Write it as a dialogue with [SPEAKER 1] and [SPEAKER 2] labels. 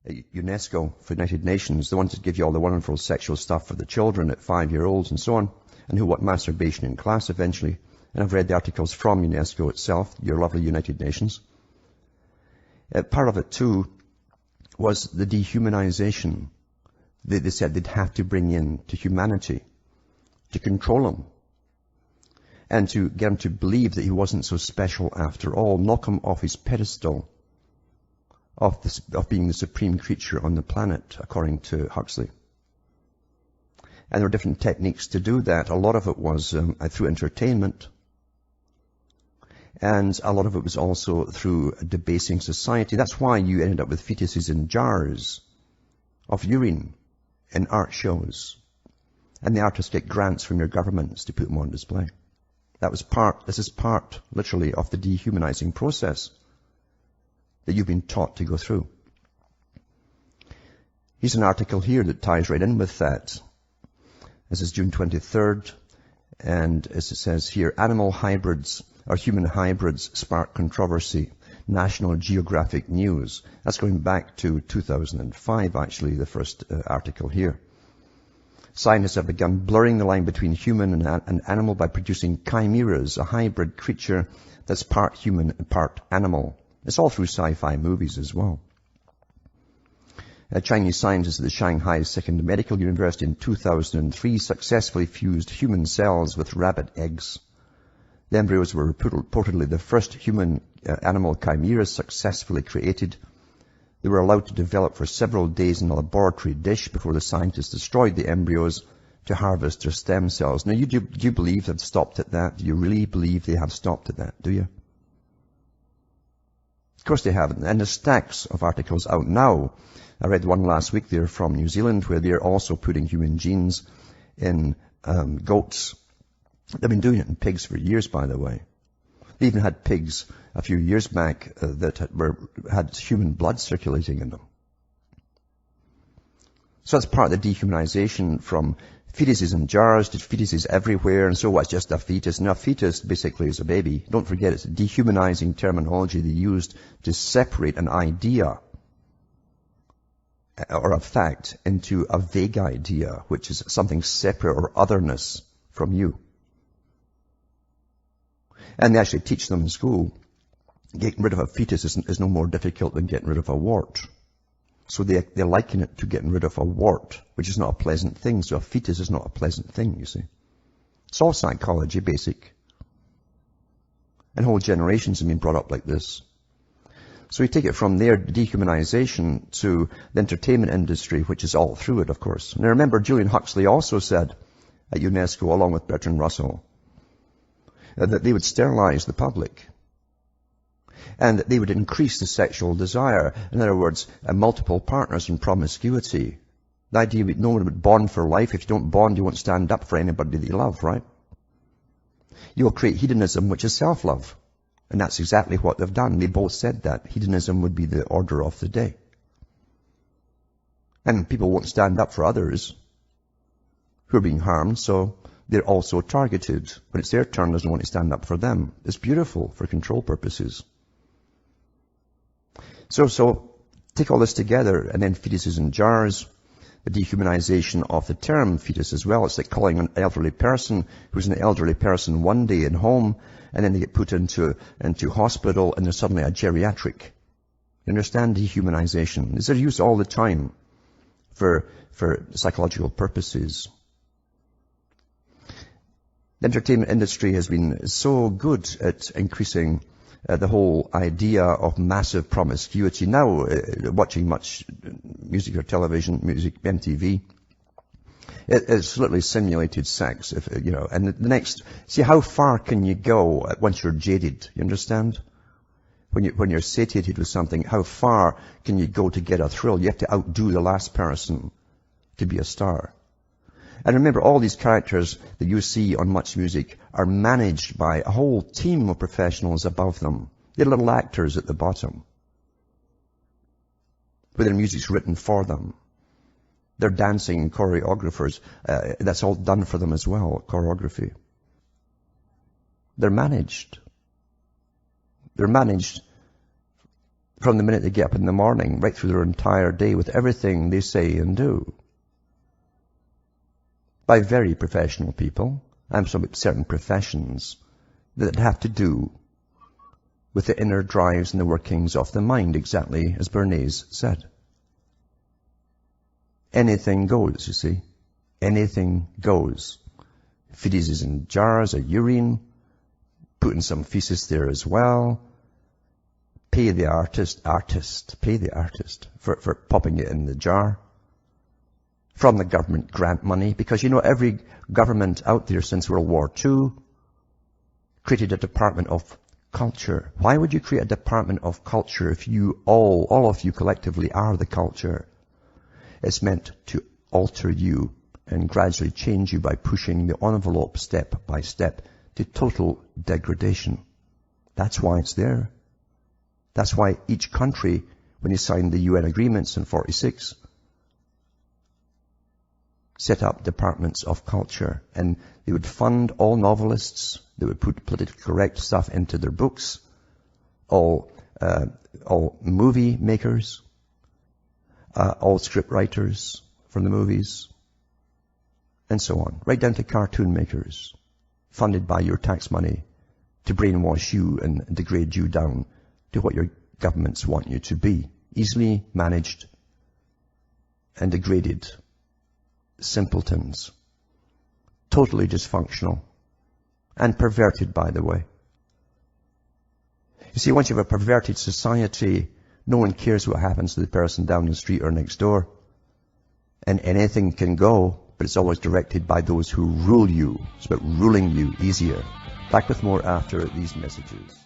[SPEAKER 1] UNESCO for United Nations, the ones that give you all the wonderful sexual stuff for the children at 5-year-olds and so on, and who want masturbation in class eventually. And I've read the articles from UNESCO itself, your lovely United Nations. Part of it too was the dehumanization. They said they'd have to bring in to humanity, to control him, and to get him to believe that he wasn't so special after all, knock him off his pedestal of being the supreme creature on the planet, according to Huxley. And there were different techniques to do that. A lot of it was through entertainment, and a lot of it was also through debasing society. That's why you ended up with fetuses in jars of urine in art shows. And the artists get grants from your governments to put them on display. This is part, literally, of the dehumanizing process that you've been taught to go through. Here's an article here that ties right in with that. This is June 23rd, and as it says here, animal hybrids or human hybrids spark controversy. National Geographic News. That's going back to 2005, actually, the first article here. Scientists have begun blurring the line between human and animal by producing chimeras, a hybrid creature that's part human and part animal. It's all through sci-fi movies as well. Chinese scientists at the Shanghai Second Medical University in 2003 successfully fused human cells with rabbit eggs. The embryos were reportedly the first human animal chimeras successfully created. They were allowed to develop for several days in a laboratory dish before the scientists destroyed the embryos to harvest their stem cells. Now, do you believe they've stopped at that? Do you really believe they have stopped at that? Do you? Of course they haven't. And there's stacks of articles out now. I read one last week there from New Zealand where they're also putting human genes in goats. They've been doing it in pigs for years, by the way. They even had pigs a few years back that had human blood circulating in them. So that's part of the dehumanization from fetuses in jars to fetuses everywhere, and so what's just a fetus? Now, a fetus basically is a baby. Don't forget, it's a dehumanizing terminology they used to separate an idea or a fact into a vague idea, which is something separate or otherness from you. And they actually teach them in school, getting rid of a fetus is no more difficult than getting rid of a wart. So they liken it to getting rid of a wart, which is not a pleasant thing. So a fetus is not a pleasant thing, you see. It's all psychology, basic. And whole generations have been brought up like this. So we take it from there, dehumanization, to the entertainment industry, which is all through it, of course. Now remember, Julian Huxley also said at UNESCO, along with Bertrand Russell, that they would sterilize the public. And that they would increase the sexual desire. In other words, multiple partners and promiscuity. The idea that no one would bond for life. If you don't bond, you won't stand up for anybody that you love, right? You'll create hedonism, which is self-love. And that's exactly what they've done. They both said that. Hedonism would be the order of the day. And people won't stand up for others who are being harmed, so they're also targeted. When it's their turn, doesn't want to stand up for them. It's beautiful for control purposes. So take all this together, and then fetuses in jars, the dehumanization of the term fetus as well. It's like calling an elderly person who's an elderly person one day in home, and then they get put into hospital, and they're suddenly a geriatric. You understand? Dehumanization. These are used all the time for psychological purposes. The entertainment industry has been so good at increasing the whole idea of massive promiscuity. Now, watching much music or television, music, MTV, it's literally simulated sex, and the next, see how far can you go once you're jaded, you understand? When you're satiated with something, how far can you go to get a thrill? You have to outdo the last person to be a star. And remember, all these characters that you see on Much Music are managed by a whole team of professionals above them. They're little actors at the bottom. But their music's written for them. They're dancing choreographers. That's all done for them as well, choreography. They're managed. They're managed from the minute they get up in the morning, right through their entire day with everything they say and do. By very professional people. I'm talking about certain professions that have to do with the inner drives and the workings of the mind, exactly as Bernays said. Anything goes, you see. Anything goes. Fetuses in jars of urine, putting some feces there as well. Pay the artist, pay the artist for popping it in the jar. From the government grant money, because you know every government out there since World War II created a department of culture. Why would you create a department of culture if you all of you collectively are the culture? It's meant to alter you and gradually change you by pushing the envelope step by step to total degradation. That's why it's there. That's why each country, when they signed the UN agreements in 46, set up departments of culture, and they would fund all novelists. They would put politically correct stuff into their books, all movie makers, all script writers from the movies, and so on, right down to cartoon makers, funded by your tax money to brainwash you and degrade you down to what your governments want you to be. Easily managed and degraded simpletons. Totally dysfunctional. And perverted, by the way. You see, once you have a perverted society, no one cares what happens to the person down the street or next door. And anything can go, but it's always directed by those who rule you. It's about ruling you easier. Back with more after these messages.